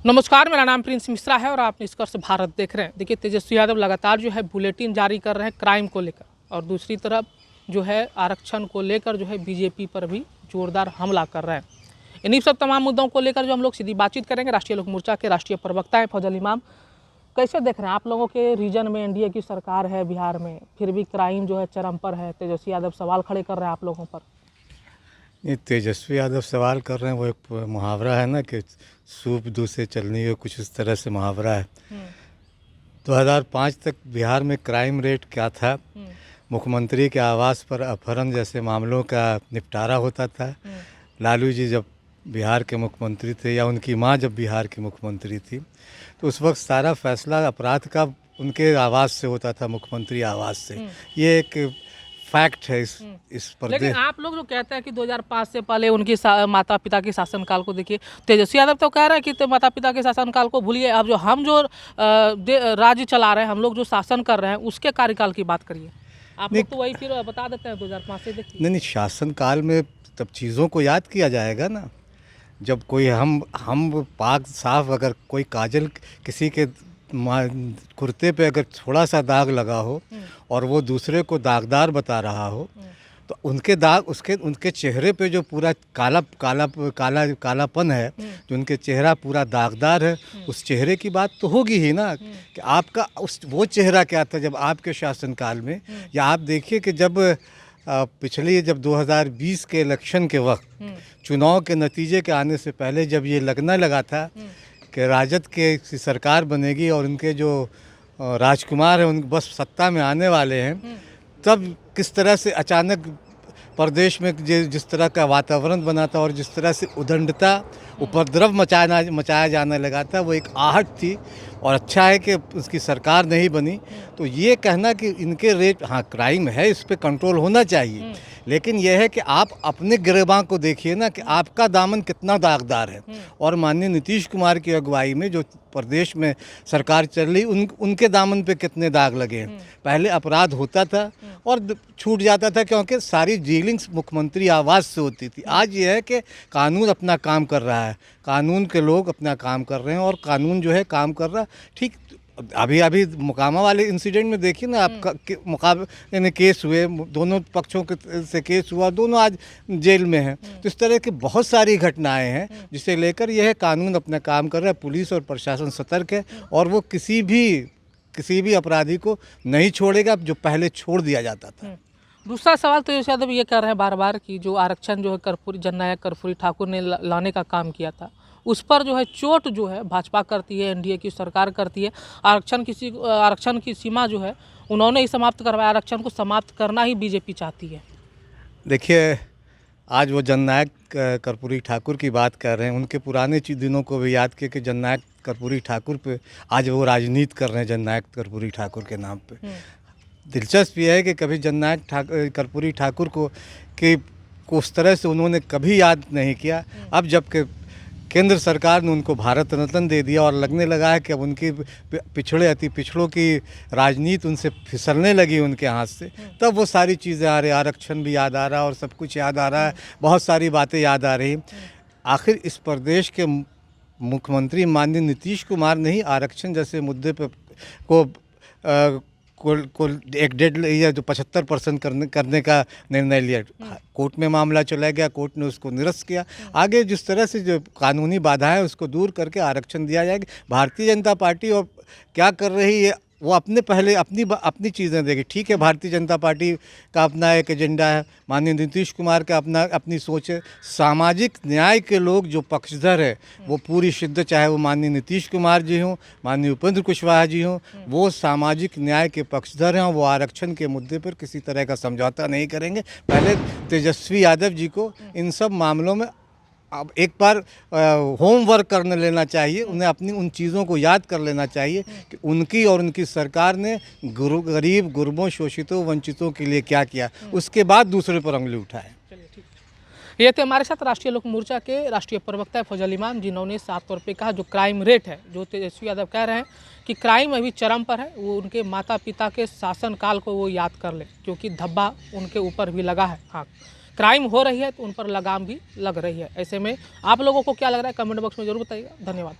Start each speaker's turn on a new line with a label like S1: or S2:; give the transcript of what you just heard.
S1: नमस्कार, मेरा नाम प्रिंस मिश्रा है और आप निष्कर्ष भारत देख रहे हैं। देखिए, तेजस्वी यादव लगातार जो है बुलेटिन जारी कर रहे हैं क्राइम को लेकर, और दूसरी तरफ जो है आरक्षण को लेकर जो है बीजेपी पर भी जोरदार हमला कर रहे हैं। इन्हीं सब तमाम मुद्दों को लेकर जो हम लोग सीधी बातचीत करेंगे। राष्ट्रीय लोक मोर्चा के राष्ट्रीय प्रवक्ता हैं फौजल इमाम। कैसे देख रहे हैं आप लोगों के रीजन में एनडीए की सरकार है बिहार में, फिर भी क्राइम जो है चरम पर है, तेजस्वी यादव सवाल खड़े कर रहे हैं आप लोगों पर?
S2: ये तेजस्वी यादव सवाल कर रहे हैं, वो एक मुहावरा है ना कि सूप दूध से चलनी हो, कुछ इस तरह से मुहावरा है। 2005 तक बिहार में क्राइम रेट क्या था? मुख्यमंत्री के आवास पर अपहरण जैसे मामलों का निपटारा होता था। लालू जी जब बिहार के मुख्यमंत्री थे या उनकी मां जब बिहार की मुख्यमंत्री थी, तो उस वक्त सारा फैसला अपराध का उनके आवास से होता था, मुख्यमंत्री आवास से। ये एक फैक्ट है इस प्रदेश।
S1: लेकिन आप लोग जो कहते हैं कि 2005 से पहले उनकी माता पिता के शासनकाल को देखिए, तेजस्वी यादव तो कह रहे हैं कि माता पिता के शासनकाल को भूलिए, अब जो हम जो राज्य चला रहे हैं, हम लोग जो शासन कर रहे हैं उसके कार्यकाल की बात करिए। आप लोग तो वही फिर बता देते हैं 2005 से। देखिए
S2: नहीं, शासनकाल में तब चीज़ों को याद किया जाएगा ना। जब कोई हम पाक साफ, अगर कोई काजल किसी के कुर्ते पे अगर थोड़ा सा दाग लगा हो और वो दूसरे को दागदार बता रहा हो, तो उनके दाग उनके चेहरे पे जो पूरा कालापन है, जो उनके चेहरा पूरा दागदार है, उस चेहरे की बात तो होगी ही ना कि आपका वो चेहरा क्या था जब आपके शासनकाल में। या आप देखिए कि जब जब 2020 के इलेक्शन के वक्त, चुनाव के नतीजे के आने से पहले जब ये लगने लगा था कि राजद के सरकार बनेगी और उनके जो राजकुमार हैं उन बस सत्ता में आने वाले हैं, तब किस तरह से अचानक प्रदेश में जिस तरह का वातावरण बना था और जिस तरह से उदंडता, उपद्रव मचाया जाने लगा था, वो एक आहट थी। और अच्छा है कि उसकी सरकार नहीं बनी। तो ये कहना कि इनके रेट, हाँ क्राइम है, इस पे कंट्रोल होना चाहिए, लेकिन यह है कि आप अपने गिरबां को देखिए ना कि आपका दामन कितना दागदार है। और माननीय नीतीश कुमार की अगुवाई में जो प्रदेश में सरकार चल रही, उनके दामन पे कितने दाग लगे हैं। पहले अपराध होता था और छूट जाता था क्योंकि सारी डीलिंग्स मुख्यमंत्री आवास से होती थी। आज ये है कि कानून अपना काम कर रहा है, कानून के लोग अपना काम कर रहे हैं और कानून जो है काम कर रहा है ठीक। अभी मुकामा वाले इंसिडेंट में देखिए ना, आपका मुकाबले केस हुए, दोनों पक्षों के से केस हुआ, दोनों आज जेल में हैं। तो इस तरह की बहुत सारी घटनाएं हैं जिसे लेकर यह कानून अपना काम कर रहा है। पुलिस और प्रशासन सतर्क है और वो किसी भी अपराधी को नहीं छोड़ेगा जो पहले छोड़ दिया जाता था।
S1: दूसरा सवाल तो यादव ये कह रहे हैं बार बार कि जो आरक्षण जो है जननायक कर्पूरी ठाकुर ने लाने का काम किया था, उस पर जो है चोट जो है भाजपा करती है, एनडीए की सरकार करती है। आरक्षण की सीमा जो है उन्होंने ही समाप्त करवाया, आरक्षण को समाप्त करना ही बीजेपी चाहती है।
S2: देखिए, आज वो जननायक कर्पूरी ठाकुर की बात कर रहे हैं, उनके पुराने दिनों को भी याद किए कि जननायक कर्पूरी ठाकुर पे आज वो राजनीति कर रहे हैं, जननायक कर्पूरी ठाकुर के नाम पे। दिलचस्प ये है कि कभी जननायक कर्पूरी ठाकुर को उस तरह से उन्होंने कभी याद नहीं किया। अब जबकि केंद्र सरकार ने उनको भारत रत्न दे दिया और लगने लगा है कि अब उनकी पिछड़ों की राजनीति उनसे फिसलने लगी उनके हाथ से, तब वो सारी चीज़ें आ रही, आरक्षण भी याद आ रहा है और सब कुछ याद आ रहा है, बहुत सारी बातें याद आ रही। आखिर इस प्रदेश के मुख्यमंत्री माननीय नीतीश कुमार ने ही आरक्षण जैसे मुद्दे पर को एक डेढ़ या जो 75% करने का निर्णय लिया। कोर्ट में मामला चला गया, कोर्ट ने उसको निरस्त किया। आगे जिस तरह से जो कानूनी बाधाएं उसको दूर करके आरक्षण दिया जाएगा। भारतीय जनता पार्टी और क्या कर रही है, वो पहले अपनी चीज़ें देगी। ठीक है, भारतीय जनता पार्टी का अपना एक एजेंडा है, माननीय नीतीश कुमार का अपनी सोच है। सामाजिक न्याय के लोग जो पक्षधर है वो पूरी शिद्दत, चाहे वो माननीय नीतीश कुमार जी हों, माननीय उपेंद्र कुशवाहा जी हों, वो सामाजिक न्याय के पक्षधर हैं। वो आरक्षण के मुद्दे पर किसी तरह का समझौता नहीं करेंगे। पहले तेजस्वी यादव जी को इन सब मामलों में अब एक बार होमवर्क करने लेना चाहिए, उन्हें अपनी उन चीज़ों को याद कर लेना चाहिए कि उनकी और उनकी सरकार ने गरीब, गुरबों, शोषितों, वंचितों के लिए क्या किया, उसके बाद दूसरे पर उंगली उठाए।
S1: चलिए ठीक है। ये थे हमारे साथ राष्ट्रीय लोक मोर्चा के राष्ट्रीय प्रवक्ता फौजल इमाम, जिन्होंने साफ तौर पे कहा जो क्राइम रेट है, जो तेजस्वी यादव कह रहे हैं कि क्राइम अभी चरम पर है, वो उनके माता पिता के शासनकाल को वो याद कर ले, क्योंकि धब्बा उनके ऊपर भी लगा है। हाँ, क्राइम हो रही है तो उन पर लगाम भी लग रही है। ऐसे में आप लोगों को क्या लग रहा है, कमेंट बॉक्स में जरूर बताइएगा। धन्यवाद।